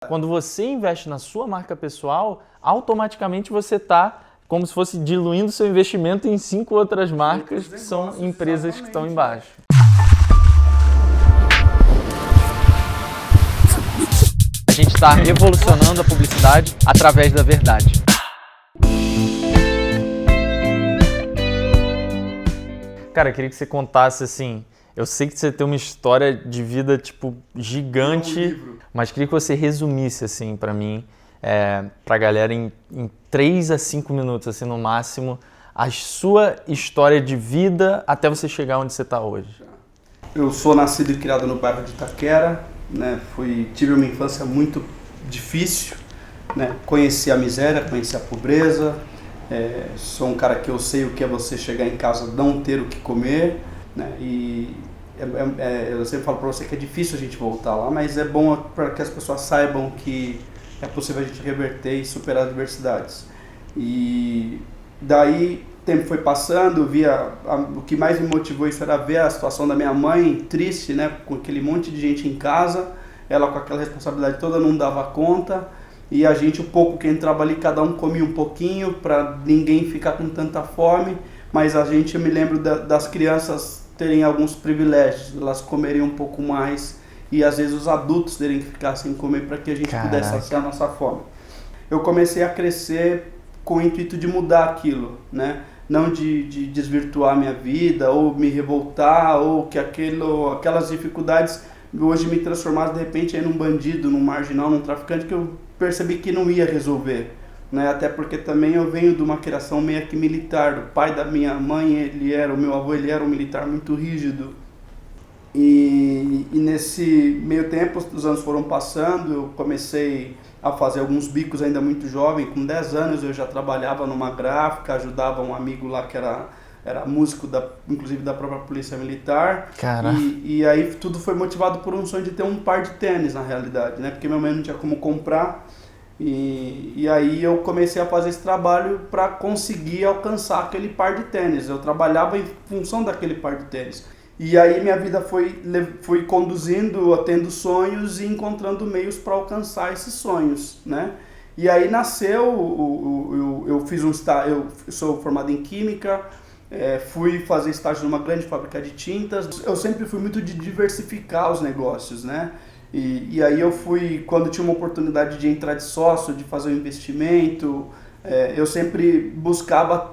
Quando você investe na sua marca pessoal, automaticamente você está como se fosse diluindo seu investimento em 5 outras marcas que são empresas que estão embaixo. A gente está revolucionando a publicidade através da verdade. Cara, eu queria que você contasse assim, eu sei que você tem uma história de vida tipo gigante, mas queria que você resumisse assim para mim, pra galera em 3 a 5 minutos assim no máximo, a sua história de vida até você chegar onde você está hoje. Eu sou nascido e criado no bairro de Itaquera, né? Tive uma infância muito difícil, né? Conheci a miséria, conheci a pobreza. Sou um cara que eu sei o que é você chegar em casa e não ter o que comer, né? Eu sempre falo para você que é difícil a gente voltar lá, mas é bom para que as pessoas saibam que é possível a gente reverter e superar adversidades. E daí o tempo foi passando, o que mais me motivou isso era ver a situação da minha mãe triste, né? Com aquele monte de gente em casa, ela com aquela responsabilidade toda não dava conta. E a gente, o pouco que entrava ali, cada um comia um pouquinho para ninguém ficar com tanta fome. Mas eu me lembro das crianças terem alguns privilégios, elas comerem um pouco mais e às vezes os adultos terem que ficar sem comer para que a gente pudesse saciar a nossa fome. Eu comecei a crescer com o intuito de mudar aquilo, né? Não de desvirtuar minha vida ou me revoltar ou que aquelas dificuldades hoje me transformaram de repente em um bandido, num marginal, num traficante que eu percebi que não ia resolver, né? Até porque também eu venho de uma criação meio que militar. O pai da minha mãe, o meu avô, ele era um militar muito rígido. E nesse meio tempo, os anos foram passando, eu comecei a fazer alguns bicos ainda muito jovem. Com 10 anos eu já trabalhava numa gráfica, ajudava um amigo lá que era músico, inclusive da própria polícia militar. E aí tudo foi motivado por um sonho de ter um par de tênis, na realidade, né? Porque minha mãe não tinha como comprar. E aí eu comecei a fazer esse trabalho para conseguir alcançar aquele par de tênis. Eu trabalhava em função daquele par de tênis. E aí minha vida foi conduzindo, tendo sonhos e encontrando meios para alcançar esses sonhos, né? E aí nasceu, eu sou formado em Química, fui fazer estágio numa grande fábrica de tintas. Eu sempre fui muito de diversificar os negócios, né? E aí quando tinha uma oportunidade de entrar de sócio, de fazer um investimento, eu sempre buscava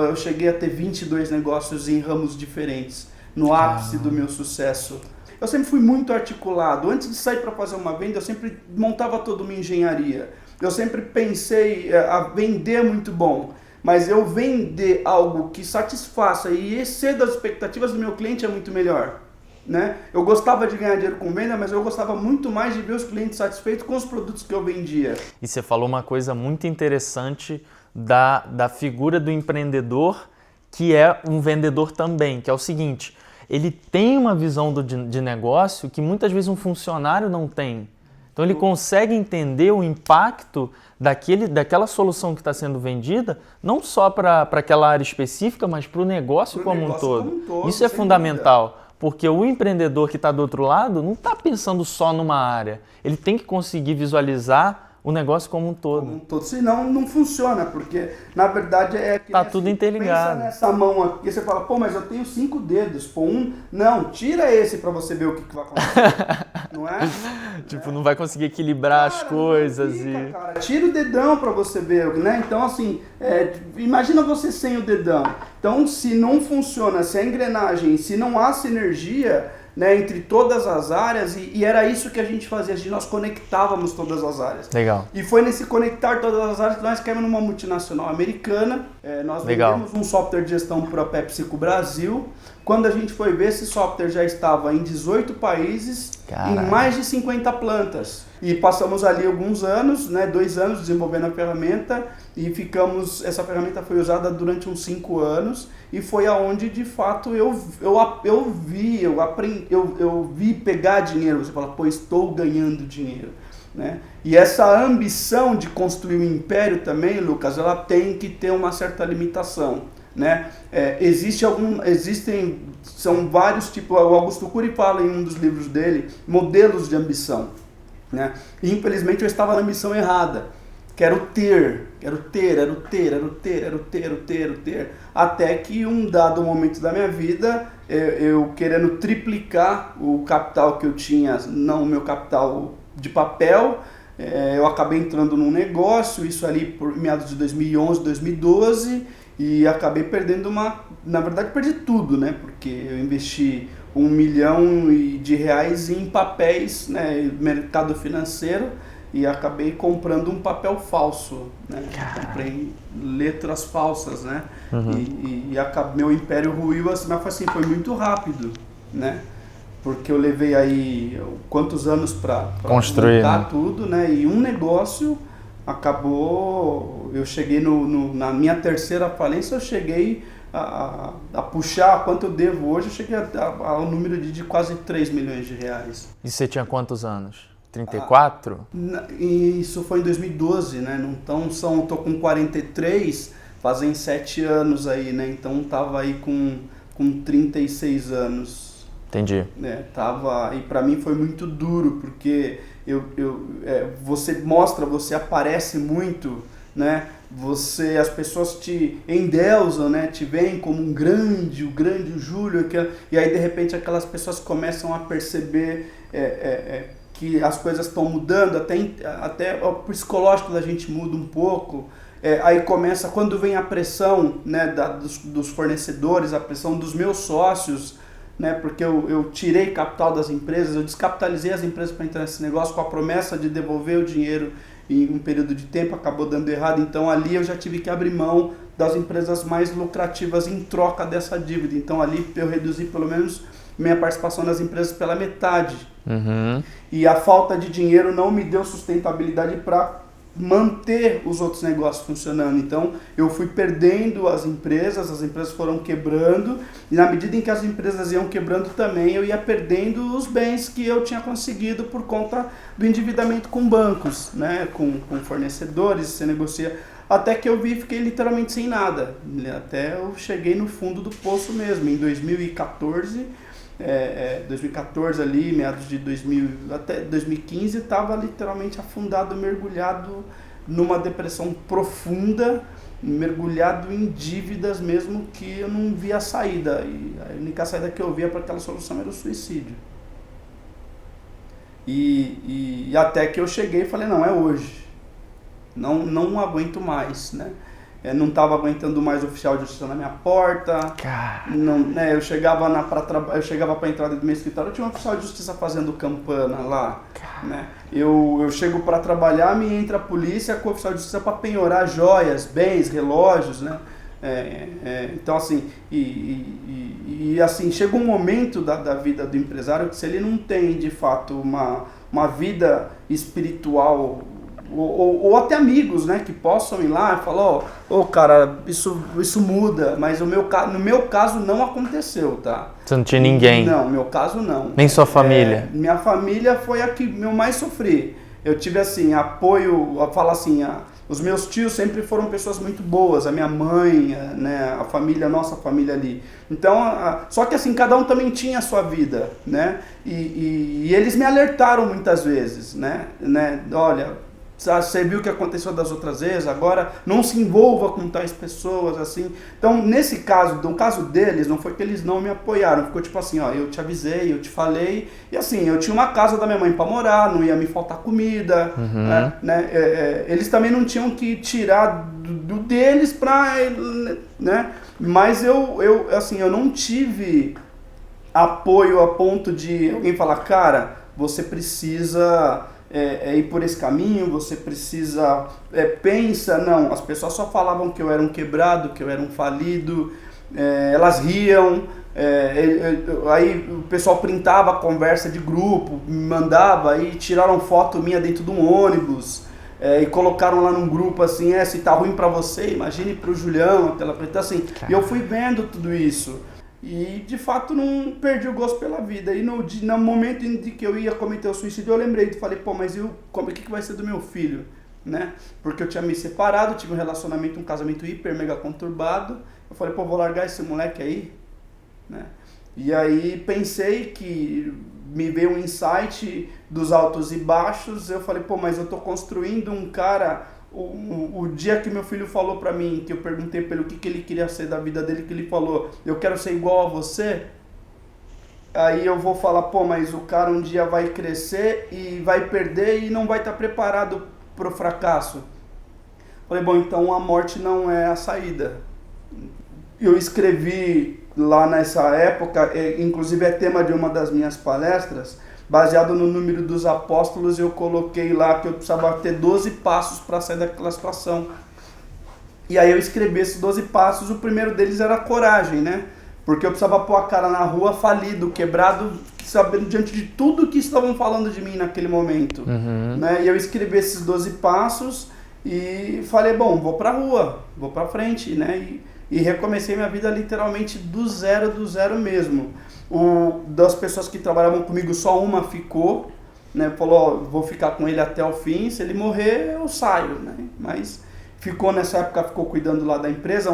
eu cheguei a ter 22 negócios em ramos diferentes, no ápice do meu sucesso. Eu sempre fui muito articulado. Antes de sair para fazer uma venda, eu sempre montava toda uma engenharia. Eu sempre pensei a vender muito bom, mas eu vender algo que satisfaça e exceda as expectativas do meu cliente é muito melhor, né? Eu gostava de ganhar dinheiro com venda, mas eu gostava muito mais de ver os clientes satisfeitos com os produtos que eu vendia. E você falou uma coisa muito interessante da figura do empreendedor, que é um vendedor também, que é o seguinte: ele tem uma visão de negócio que muitas vezes um funcionário não tem. Então ele consegue entender o impacto daquela solução que está sendo vendida, não só para aquela área específica, mas para o negócio como um todo. Isso é fundamental, porque o empreendedor que está do outro lado não está pensando só numa área. Ele tem que conseguir visualizar o negócio como um todo. Senão não funciona, porque na verdade que tá tudo interligado. Pensa nessa mão aqui, você fala, mas eu tenho 5 dedos, não, tira esse para você ver o que vai acontecer, não é? Não vai conseguir equilibrar as coisas. Cara, tira o dedão para você ver, né? Então assim, imagina você sem o dedão. Então se não funciona, se a engrenagem, se não há sinergia, né, entre todas as áreas, e era isso que a gente fazia, nós conectávamos todas as áreas. Legal. E foi nesse conectar todas as áreas que nós caímos numa multinacional americana. Nós vendemos um software de gestão para a PepsiCo Brasil. Quando a gente foi ver, esse software já estava em 18 países, em mais de 50 plantas. E passamos ali alguns anos, né, 2 anos desenvolvendo a ferramenta, e essa ferramenta foi usada durante uns 5 anos, e foi aonde de fato eu vi pegar dinheiro. Você fala, estou ganhando dinheiro, né? E essa ambição de construir um império também, Lucas, ela tem que ter uma certa limitação, né? São vários tipos. O Augusto Cury fala em um dos livros dele, modelos de ambição. né? E, infelizmente eu estava na missão errada. Quero ter, até que um dado momento da minha vida, eu querendo triplicar o capital que eu tinha, não o meu capital de papel, eu acabei entrando num negócio, isso ali por meados de 2011, 2012, e acabei perdendo na verdade perdi tudo, né? Porque eu investi R$ 1 milhão em papéis, né? Mercado financeiro, e acabei comprando um papel falso, né? Comprei letras falsas, né? E meu império ruiu assim, mas foi muito rápido, né? Porque eu levei aí quantos anos para construir, montar, né? tudo, né? E um negócio acabou, eu cheguei na minha terceira falência, eu cheguei a puxar quanto eu devo hoje, eu cheguei ao número de quase R$ 3 milhões. E você tinha quantos anos? 34? Isso foi em 2012, né? Então tô com 43, fazem 7 anos aí, né? Então tava aí com 36 anos. Entendi. E para mim foi muito duro, porque você aparece muito, né? As pessoas te endeusam, né? Te veem como o grande Júlio, e aí de repente aquelas pessoas começam a perceber que as coisas estão mudando, até o psicológico da gente muda um pouco. Aí começa, quando vem a pressão, né, dos fornecedores, a pressão dos meus sócios, né, porque eu tirei capital das empresas, eu descapitalizei as empresas para entrar nesse negócio com a promessa de devolver o dinheiro em um período de tempo, acabou dando errado, então ali eu já tive que abrir mão das empresas mais lucrativas em troca dessa dívida, então ali eu reduzi pelo menos minha participação nas empresas pela metade. E a falta de dinheiro não me deu sustentabilidade para manter os outros negócios funcionando. Então eu fui perdendo as empresas foram quebrando, e na medida em que as empresas iam quebrando também, eu ia perdendo os bens que eu tinha conseguido por conta do endividamento com bancos, né? Com fornecedores, você negocia, até que eu fiquei literalmente sem nada, até eu cheguei no fundo do poço mesmo, em 2014, 2014 ali, meados de 2000 até 2015, estava literalmente afundado, mergulhado numa depressão profunda, mergulhado em dívidas mesmo, que eu não via saída, e a única saída que eu via para aquela solução era o suicídio. E até que eu cheguei e falei, não, é hoje, não aguento mais, né? Não estava aguentando mais o oficial de justiça na minha porta. Não, né, eu chegava para entrar dentro do meu escritório, eu tinha um oficial de justiça fazendo campana lá, né? Eu chego para trabalhar, me entra a polícia com o oficial de justiça para penhorar joias, bens, relógios, né? Então assim, assim, chega um momento da vida do empresário que, se ele não tem de fato uma vida espiritual, ou até amigos, né, que possam ir lá e falar, cara, isso muda, mas no meu caso não aconteceu, tá? Você não tinha ninguém? Não, no meu caso não. Nem sua família? Minha família foi a que eu mais sofri. Eu tive, assim, apoio, os meus tios sempre foram pessoas muito boas, a minha mãe, né, a nossa família ali. Então, só que assim, cada um também tinha a sua vida, né? E eles me alertaram muitas vezes, né? Olha, você viu o que aconteceu das outras vezes, agora não se envolva com tais pessoas, assim. Então, nesse caso, no caso deles, não foi que eles não me apoiaram, ficou tipo assim, eu te avisei, eu te falei, e assim, eu tinha uma casa da minha mãe para morar, não ia me faltar comida, né? Eles também não tinham que tirar do deles para, né? Mas eu não tive apoio a ponto de alguém falar, cara, você precisa ir por esse caminho, você precisa, pensa, não, as pessoas só falavam que eu era um quebrado, que eu era um falido, elas riam, aí o pessoal printava a conversa de grupo, me mandava, aí tiraram foto minha dentro de um ônibus, e colocaram lá num grupo assim, se tá ruim pra você, imagine pro Julião, então assim, e eu fui vendo tudo isso. E de fato não perdi o gosto pela vida. E no momento em que eu ia cometer o suicídio, eu lembrei, falei, mas o que vai ser do meu filho, né? Porque eu tinha me separado, tive um casamento hiper mega conturbado. Eu falei, vou largar esse moleque aí, né? E aí pensei que me veio um insight dos altos e baixos, eu falei, pô, mas eu tô construindo um cara, o dia que meu filho falou pra mim, que eu perguntei pelo que ele queria ser da vida dele, que ele falou, eu quero ser igual a você, aí eu vou falar, pô, mas o cara um dia vai crescer e vai perder e não vai estar preparado pro fracasso. Falei, bom, então a morte não é a saída. Eu escrevi lá nessa época, inclusive é tema de uma das minhas palestras, baseado no número dos apóstolos, eu coloquei lá que eu precisava ter 12 passos para sair daquela situação. E aí eu escrevi esses 12 passos, o primeiro deles era a coragem, né? Porque eu precisava pôr a cara na rua falido, quebrado, sabendo diante de tudo que estavam falando de mim naquele momento. Né? E eu escrevi esses 12 passos e falei, bom, vou pra rua, vou pra frente, né? E recomecei minha vida literalmente do zero mesmo. Das pessoas que trabalhavam comigo, só uma ficou, né? Falou, ó, vou ficar com ele até o fim, se ele morrer eu saio, né? Mas ficou nessa época, ficou cuidando lá da empresa,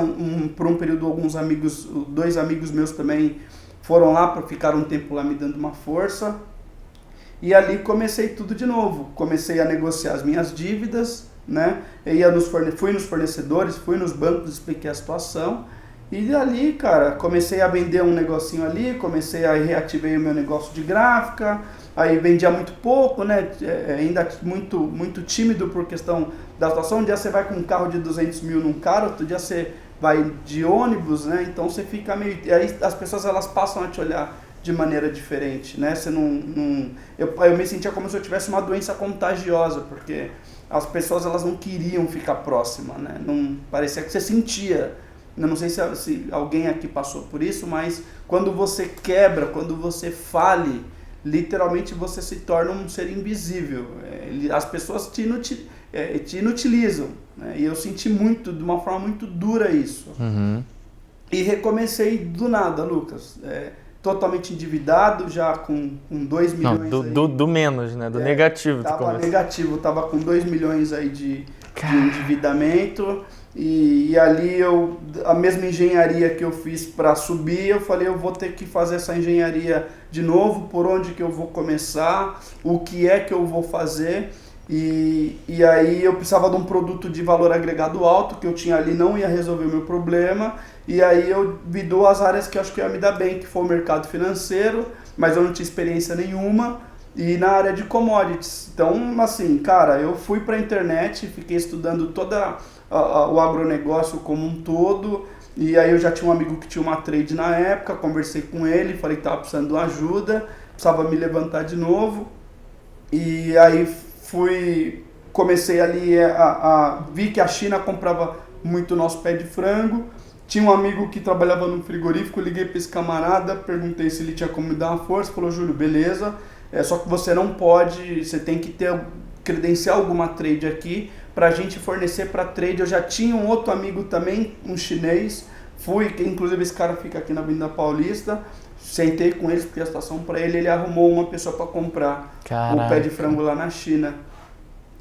por um período alguns amigos, 2 amigos meus também foram lá para ficar um tempo lá me dando uma força. E ali comecei tudo de novo, comecei a negociar as minhas dívidas, né? Fui nos fornecedores, fui nos bancos, expliquei a situação e ali, cara, comecei a vender um negocinho ali, reativei o meu negócio de gráfica, aí vendia muito pouco, né? Ainda muito tímido por questão da situação. Um dia você vai com um carro de 200 mil num carro, outro dia você vai de ônibus, né? Então você fica meio... E aí as pessoas elas passam a te olhar de maneira diferente, né? Você eu me sentia como se eu tivesse uma doença contagiosa, porque as pessoas elas não queriam ficar próximas, né? Não, parecia que você sentia. Eu não sei se alguém aqui passou por isso, mas quando você quebra, quando você fale, literalmente você se torna um ser invisível. As pessoas te inutilizam, né? E eu senti de uma forma muito dura isso. E recomecei do nada, Lucas. Totalmente endividado, já com 2 milhões. Não, do menos, né? Do negativo. Tava negativo, tava com 2 milhões aí de endividamento. E ali a mesma engenharia que eu fiz para subir, eu falei, eu vou ter que fazer essa engenharia de novo, por onde que eu vou começar, o que é que eu vou fazer. E aí eu precisava de um produto de valor agregado alto, que eu tinha ali, não ia resolver o meu problema. E aí eu vi 2 áreas que eu acho que ia me dar bem, que foi o mercado financeiro, mas eu não tinha experiência nenhuma, e na área de commodities. Então, assim, cara, eu fui para a internet, fiquei estudando o agronegócio como um todo, e aí eu já tinha um amigo que tinha uma trade na época, conversei com ele, falei que estava precisando de uma ajuda, precisava me levantar de novo, e aí comecei ali, vi que a China comprava muito nosso pé de frango. Tinha um amigo que trabalhava no frigorífico, liguei para esse camarada, perguntei se ele tinha como me dar uma força, falou, Júlio, beleza, só que você não pode, você tem que credenciar alguma trade aqui para a gente fornecer para trade. Eu já tinha um outro amigo também, um chinês, inclusive esse cara fica aqui na Avenida Paulista, sentei com ele, expliquei a situação para ele arrumou uma pessoa para comprar o pé de frango lá na China.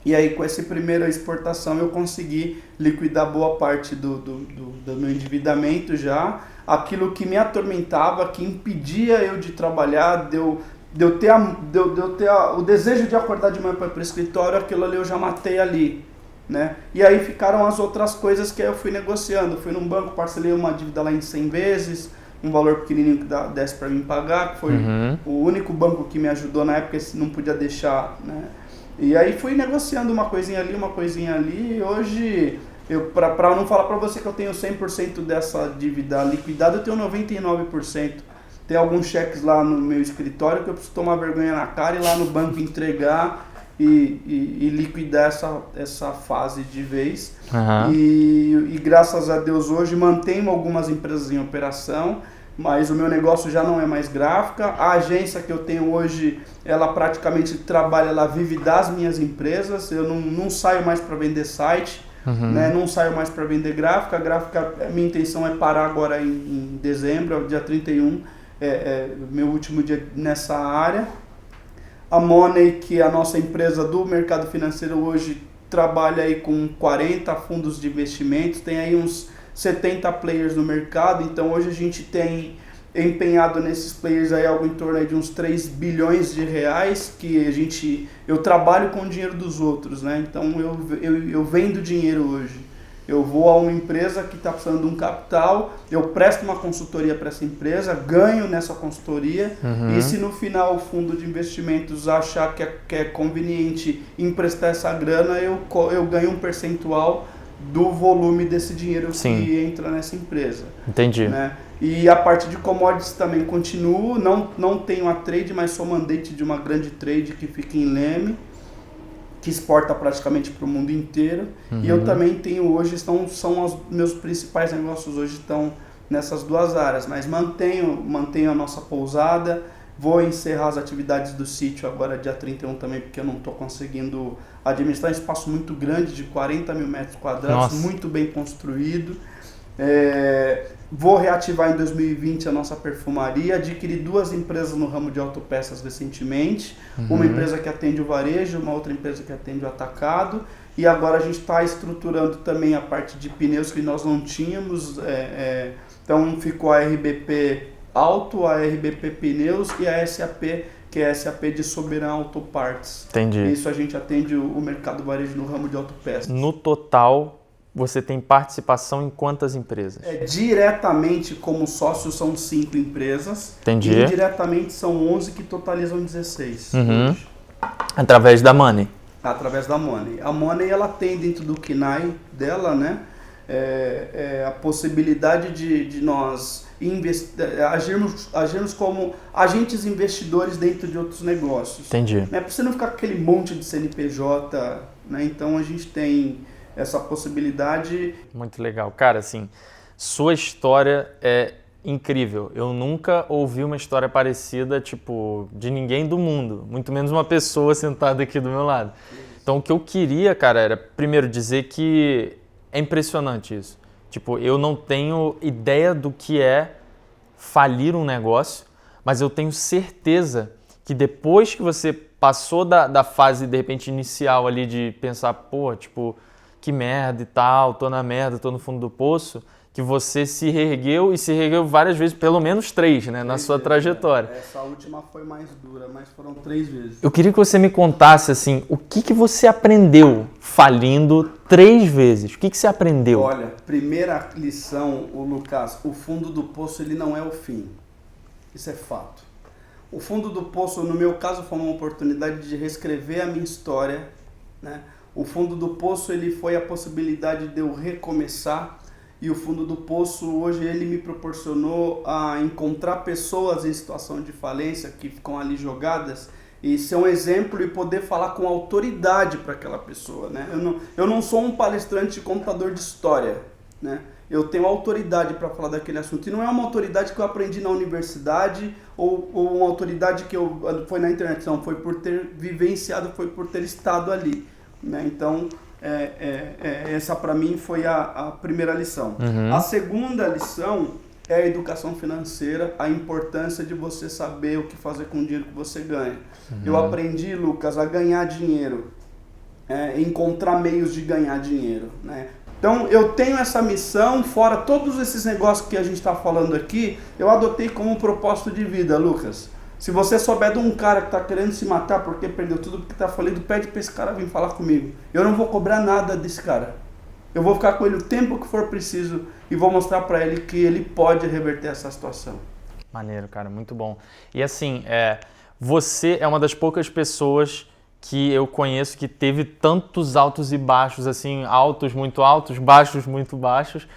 E aí com essa primeira exportação eu consegui liquidar boa parte do meu endividamento já. Aquilo que me atormentava, que impedia eu de trabalhar, de eu ter o desejo de acordar de manhã para ir para o escritório, aquilo ali eu já matei ali, né? E aí ficaram as outras coisas que eu fui negociando. Fui num banco, parcelei uma dívida lá em 100 vezes, um valor pequenininho que desse para mim pagar, que foi o único banco que me ajudou na época, não podia deixar, né? E aí fui negociando uma coisinha ali, e hoje, para não falar para você que eu tenho 100% dessa dívida liquidada, eu tenho 99%. Tem alguns cheques lá no meu escritório que eu preciso tomar vergonha na cara e ir lá no banco entregar e liquidar essa fase de vez. E graças a Deus hoje mantenho algumas empresas em operação, mas o meu negócio já não é mais gráfica. A agência que eu tenho hoje, ela praticamente trabalha, ela vive das minhas empresas. Eu não saio mais para vender site, né? Não saio mais para vender gráfica. A gráfica, minha intenção é parar agora em dezembro, dia 31, meu último dia nessa área. A Money, que é a nossa empresa do mercado financeiro hoje, trabalha aí com 40 fundos de investimentos, tem aí uns 70 players no mercado. Então hoje a gente tem empenhado nesses players aí algo em torno aí de uns 3 bilhões de reais, que eu trabalho com o dinheiro dos outros, né? Então eu vendo dinheiro hoje. Eu vou a uma empresa que está precisando de um capital, eu presto uma consultoria para essa empresa, ganho nessa consultoria, e se no final o fundo de investimentos achar que é conveniente emprestar essa grana, eu ganho um percentual do volume desse dinheiro que entra nessa empresa. Entendi. Né? E a parte de commodities também continuo, não tenho a trade, mas sou mandante de uma grande trade que fica em Leme, que exporta praticamente para o mundo inteiro. E eu também tenho hoje, são os meus principais negócios hoje estão nessas duas áreas, mas mantenho a nossa pousada, vou encerrar as atividades do sítio agora dia 31 também, porque eu não estou conseguindo administrar um espaço muito grande, de 40 mil metros quadrados, muito bem construído. Vou reativar em 2020 a nossa perfumaria, adquiri 2 empresas no ramo de autopeças recentemente, uma empresa que atende o varejo, uma outra empresa que atende o atacado, e agora a gente está estruturando também a parte de pneus que nós não tínhamos, então ficou a RBP Auto, a RBP Pneus e a SAP, que é a SAP de Soberan Auto Parts. Entendi. Isso a gente atende o mercado varejo no ramo de autopeças. No total, você tem participação em quantas empresas? Diretamente como sócio são 5 empresas. Entendi. E indiretamente são 11 que totalizam 16. Hoje. Através da Money? Através da Money. A Money ela tem dentro do KINAI dela, né, a possibilidade de nós agirmos como agentes investidores dentro de outros negócios. Entendi. Né, para você não ficar com aquele monte de CNPJ, né, então a gente tem essa possibilidade. Muito legal. Cara, assim, sua história é incrível. Eu nunca ouvi uma história parecida, tipo, de ninguém do mundo, muito menos uma pessoa sentada aqui do meu lado. Então, o que eu queria, cara, era primeiro dizer que é impressionante isso. Tipo, eu não tenho ideia do que é falir um negócio, mas eu tenho certeza que depois que você passou da fase, de repente, inicial ali de pensar, pô, tipo, que merda e tal, tô na merda, tô no fundo do poço, que você se reergueu e se reergueu várias vezes, pelo menos 3, né, na sua trajetória. Essa última foi mais dura, mas foram 3 vezes. Eu queria que você me contasse, assim, o que você aprendeu falindo 3 vezes? O que você aprendeu? Olha, primeira lição, Lucas, o fundo do poço ele não é o fim. Isso é fato. O fundo do poço, no meu caso, foi uma oportunidade de reescrever a minha história, né? O fundo do poço ele foi a possibilidade de eu recomeçar, e o fundo do poço hoje ele me proporcionou a encontrar pessoas em situação de falência que ficam ali jogadas e ser um exemplo e poder falar com autoridade para aquela pessoa, né? Eu não sou um palestrante e contador de história, né? Eu tenho autoridade para falar daquele assunto, e não é uma autoridade que eu aprendi na universidade ou uma autoridade que foi na internet, não, foi por ter vivenciado, foi por ter estado ali. Né? Então, essa para mim foi a primeira lição. A segunda lição é a educação financeira, a importância de você saber o que fazer com o dinheiro que você ganha. Eu aprendi, Lucas, a ganhar dinheiro, encontrar meios de ganhar dinheiro. Né? Então, eu tenho essa missão, fora todos esses negócios que a gente está falando aqui, eu adotei como propósito de vida, Lucas. Se você souber de um cara que está querendo se matar porque perdeu tudo porque está falido, pede para esse cara vir falar comigo. Eu não vou cobrar nada desse cara. Eu vou ficar com ele o tempo que for preciso e vou mostrar para ele que ele pode reverter essa situação. Maneiro, cara, muito bom. E assim, você é uma das poucas pessoas que eu conheço que teve tantos altos e baixos, assim, altos muito altos, baixos muito baixos.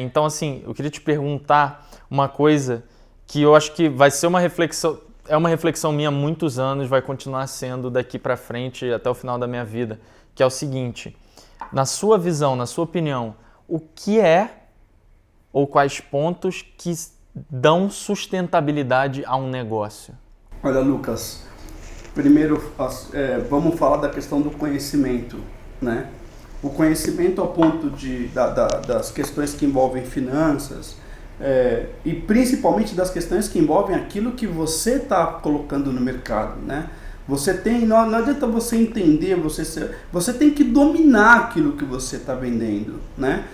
Então, assim, eu queria te perguntar uma coisa que eu acho que vai ser uma reflexão. É uma reflexão minha há muitos anos, vai continuar sendo daqui para frente até o final da minha vida, que é o seguinte: na sua visão, na sua opinião, o que é ou quais pontos que dão sustentabilidade a um negócio? Olha, Lucas, primeiro vamos falar da questão do conhecimento, né? O conhecimento ao ponto das questões que envolvem finanças, e principalmente das questões que envolvem aquilo que você está colocando no mercado, né? Não adianta você entender, você tem que dominar aquilo que você está vendendo, né?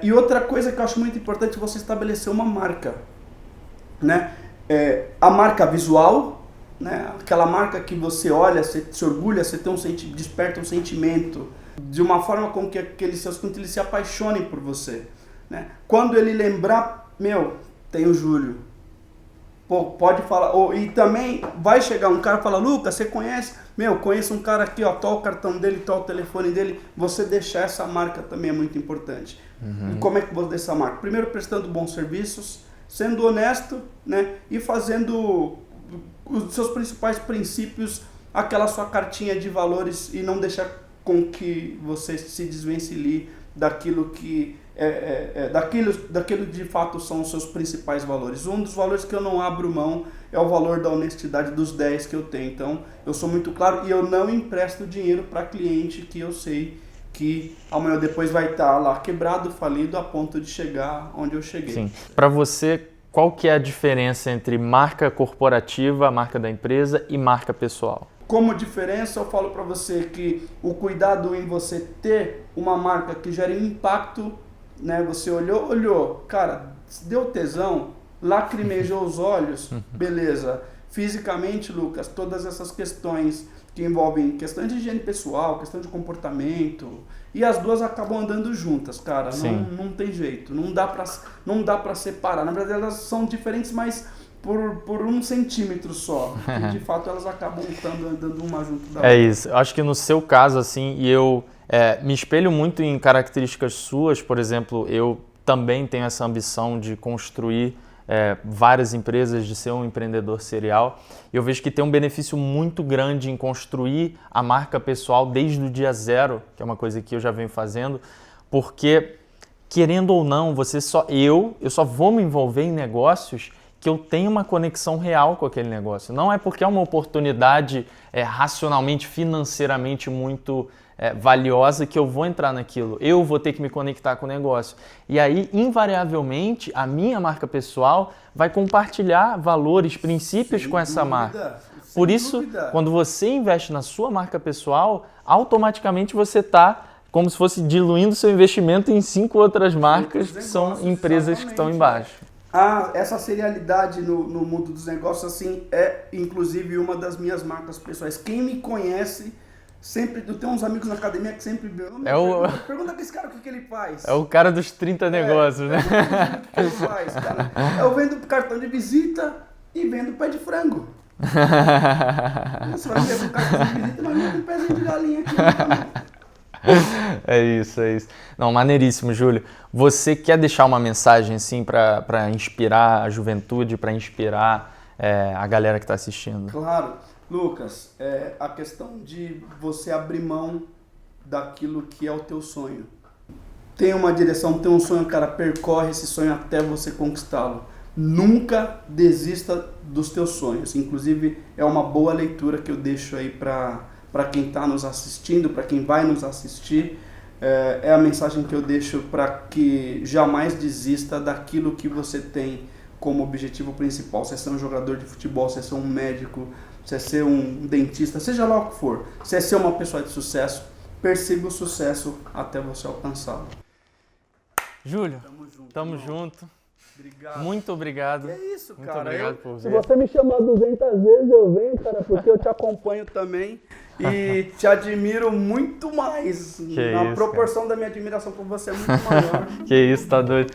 E outra coisa que eu acho muito importante é você estabelecer uma marca. né? A marca visual, né? Aquela marca que você olha, você se orgulha, você tem desperta um sentimento de uma forma com que aqueles seus clientes eles se apaixonem por você, né? Quando ele lembrar, tem o Júlio, pô, pode falar, e também vai chegar um cara e falar, Lucas, você conhece? Conheço um cara aqui, ó, tal o cartão dele, tal o telefone dele. Você deixar essa marca também é muito importante. E como é que você deixa essa marca? Primeiro, prestando bons serviços, sendo honesto, né? E fazendo os seus principais princípios, aquela sua cartinha de valores, e não deixar com que você se desvencilhe daquilo que daquilo de fato são os seus principais valores. Um dos valores que eu não abro mão é o valor da honestidade, dos 10 que eu tenho. Então, eu sou muito claro e eu não empresto dinheiro para cliente que eu sei que amanhã depois vai estar lá quebrado, falido, a ponto de chegar onde eu cheguei. Sim. Para você, qual que é a diferença entre marca corporativa, a marca da empresa, e marca pessoal? Como diferença, eu falo para você que o cuidado em você ter uma marca que gere impacto, né? Você olhou, cara, deu tesão, lacrimejou os olhos, beleza. Fisicamente, Lucas, todas essas questões que envolvem questão de higiene pessoal, questão de comportamento, e as duas acabam andando juntas, cara. Não tem jeito, não dá pra separar. Na verdade, elas são diferentes, mas por 1 centímetro só. E de fato, elas acabam andando uma junto da outra. É isso. Eu acho que no seu caso, assim, e eu me espelho muito em características suas. Por exemplo, eu também tenho essa ambição de construir várias empresas, de ser um empreendedor serial. Eu vejo que tem um benefício muito grande em construir a marca pessoal desde o dia zero, que é uma coisa que eu já venho fazendo, porque, querendo ou não, eu só vou me envolver em negócios que eu tenho uma conexão real com aquele negócio. Não é porque é uma oportunidade racionalmente, financeiramente muito valiosa que eu vou entrar naquilo. Eu vou ter que me conectar com o negócio. E aí, invariavelmente, a minha marca pessoal vai compartilhar valores, princípios com essa marca. Por isso, quando você investe na sua marca pessoal, automaticamente você está como se fosse diluindo seu investimento em 5 outras marcas que são empresas que estão embaixo. Essa serialidade no mundo dos negócios, assim, é inclusive uma das minhas marcas pessoais. Quem me conhece, sempre, eu tenho uns amigos na academia que sempre pergunta pra esse cara o que ele faz. É o cara dos 30 negócios, né? O que ele faz, cara? Eu vendo cartão de visita e vendo pé de frango. Você vai ver um cartão de visita, mas vendo um pezinho de galinha aqui. É isso. Não, maneiríssimo, Júlio. Você quer deixar uma mensagem assim para inspirar a juventude, para inspirar a galera que está assistindo? Claro. Lucas, a questão de você abrir mão daquilo que é o teu sonho. Tem uma direção, tem um sonho, cara, percorre esse sonho até você conquistá-lo. Nunca desista dos teus sonhos. Inclusive, é uma boa leitura que eu deixo aí para quem está nos assistindo, para quem vai nos assistir. É a mensagem que eu deixo para que jamais desista daquilo que você tem como objetivo principal. Se é ser um jogador de futebol, se é ser um médico, se é ser um dentista, seja lá o que for. Se é ser uma pessoa de sucesso, persiga o sucesso até você alcançá-lo. Júlio, tamo junto. Obrigado. Muito obrigado. É isso, muito cara. Obrigado por se ver. você me chamar 200 vezes, eu venho, cara, porque eu te acompanho também e te admiro muito mais. Que Na isso, proporção da minha admiração por você é muito maior. Que isso, tá doido.